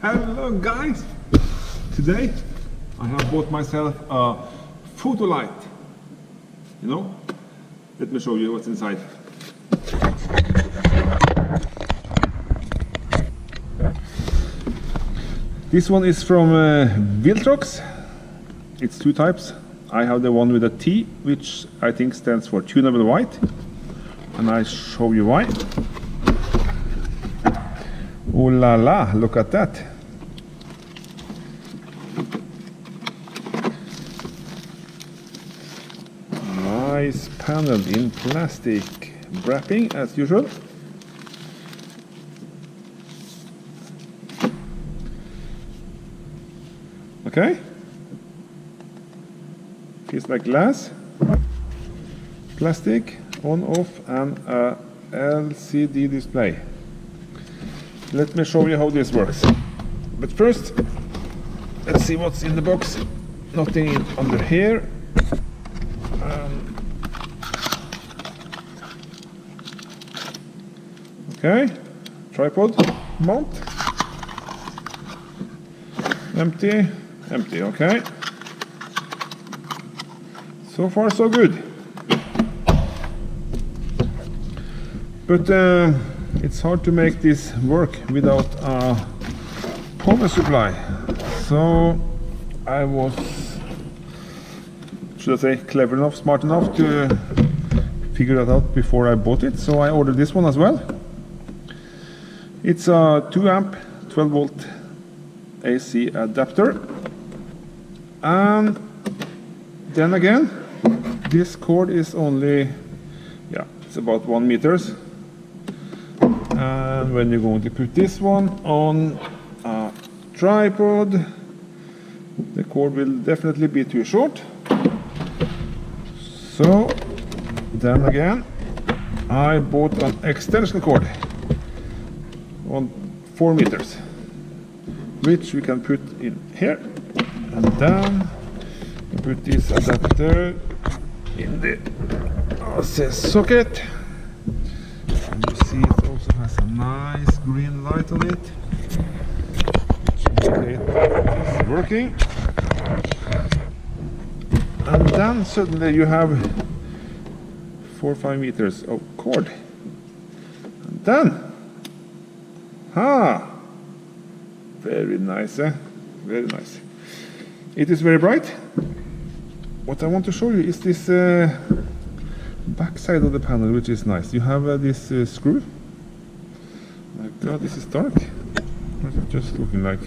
Hello guys! Today I have bought myself a photo light. You know? Let me show you what's inside. This one is from Viltrox. It's two types. I have the one with a T, which I think stands for tunable white, and I show you why. Oh la la, look at that. Nice panel in plastic wrapping as usual. Okay. Feels like glass, plastic, on, off, and a LCD display. Let me show you how this works. But first, let's see what's in the box. Nothing under here. Okay, tripod mount. Empty, empty, okay. So far so good. But it's hard to make this work without a power supply. So I was, should I say, clever enough, smart enough to figure that out before I bought it. So I ordered this one as well. It's a 2 amp 12 volt AC adapter. And then again, this cord is only, yeah, it's about 1 meters. And when you're going to put this one on a tripod, the cord will definitely be too short. So then again, I bought an extension cord on 4 meters, which we can put in here, and then put this adapter in the AC socket. And you see it also has a nice green light on it, which indicates it's working. And then suddenly you have 4 or 5 meters of cord. And then, very nice, eh? Very nice. It is very bright. What I want to show you is this back side of the panel, which is nice. You have this screw. My God, this is dark. What's it just looking like?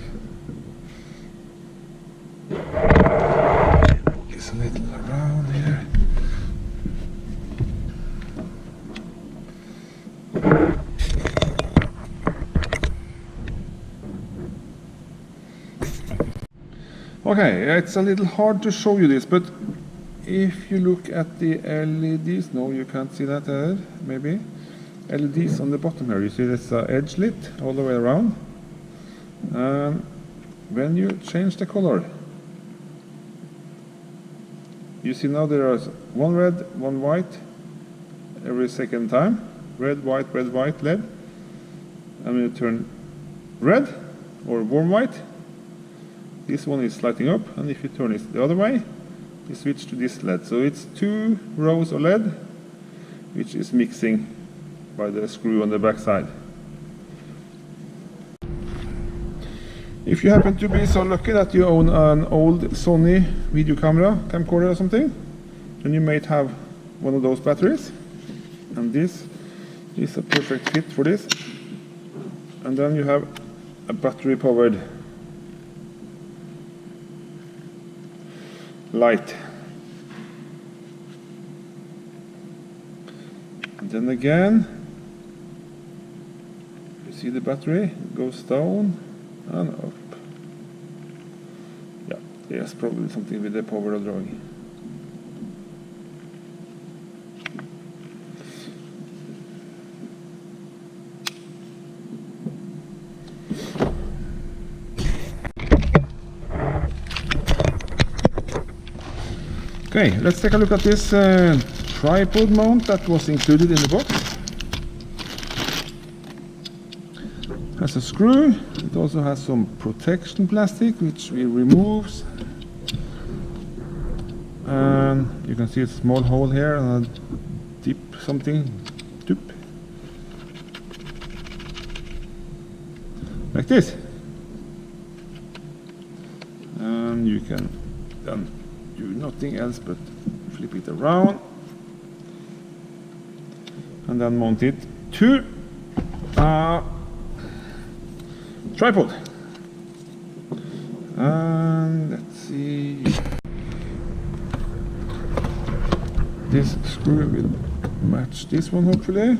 It's a little around here. Okay, it's a little hard to show you this, but if you look at the LEDs, no, you can't see that, maybe. LEDs on the bottom here, you see this edge lit all the way around. When you change the color, you see now there is one red, one white every second time. Red, white, LED. And when you turn red or warm white, this one is lighting up, and if you turn it the other way, you switch to this LED. So it's 2 rows of LED, which is mixing by the screw on the back side. If you happen to be so lucky that you own an old Sony video camcorder or something, then you might have one of those batteries, and this is a perfect fit for this. And then you have a battery powered light. And then again, you see the battery goes down and up. Yeah, there's probably something with the power drawing. Okay, let's take a look at this tripod mount that was included in the box. has a screw. It also has some protection plastic which we remove. And you can see a small hole here and a dip something. Dip. Like this. And you can then do nothing else but flip it around and then mount it to a tripod. And let's see, this screw will match this one hopefully,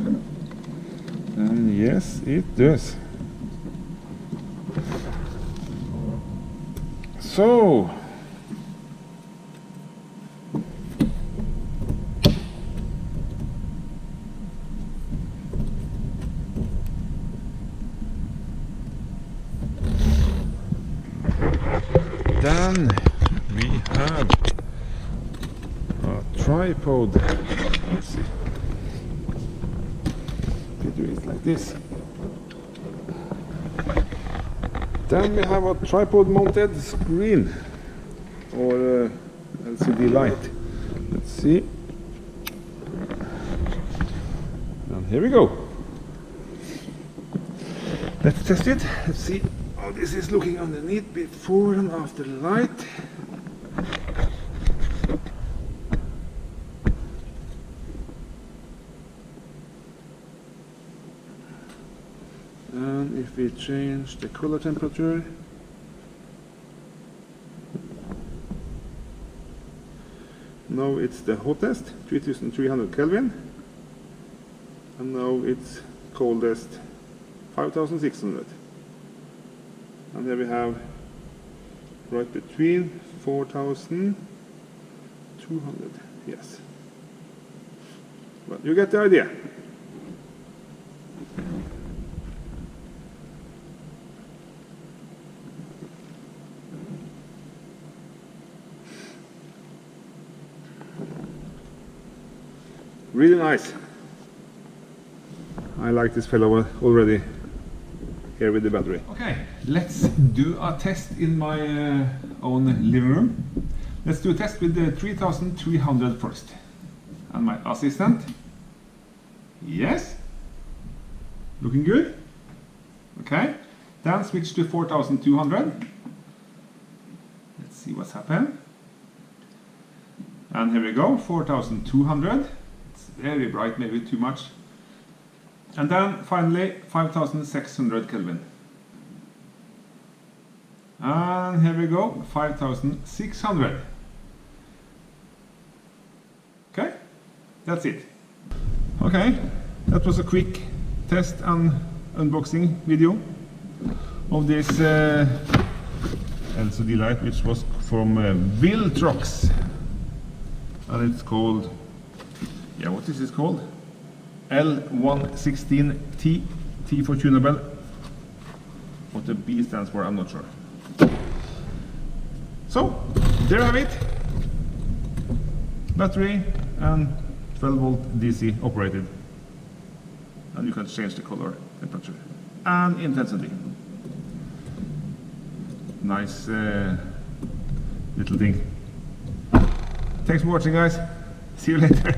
and yes it does. So then we have a tripod. Let's see. We do it like this. Then we have a tripod mounted screen or LCD light. Let's see. And here we go. Let's test it. Let's see how this is looking underneath before and after the light. And if we change the color temperature, now it's the hottest, 3300 Kelvin, and now it's coldest, 5600. And there we have right between 4200, yes. But you get the idea. Really nice. I like this fellow already here with the battery. Okay, let's do a test in my own living room. Let's do a test with the 3300 first. And my assistant. Yes. Looking good. Okay. Then switch to 4200. Let's see what's happened. And here we go, 4200. It's very bright, maybe too much. And then finally 5600 Kelvin. And here we go, 5600. Okay, that's it. Okay, that was a quick test and unboxing video of this LCD light, which was from Viltrox. And it's called, yeah, what is this called? L116T, T for tunable. What the B stands for, I'm not sure. So, there you have it. Battery and 12 volt DC operated. And you can change the color, temperature and intensity. Nice little thing. Thanks for watching, guys. See you later.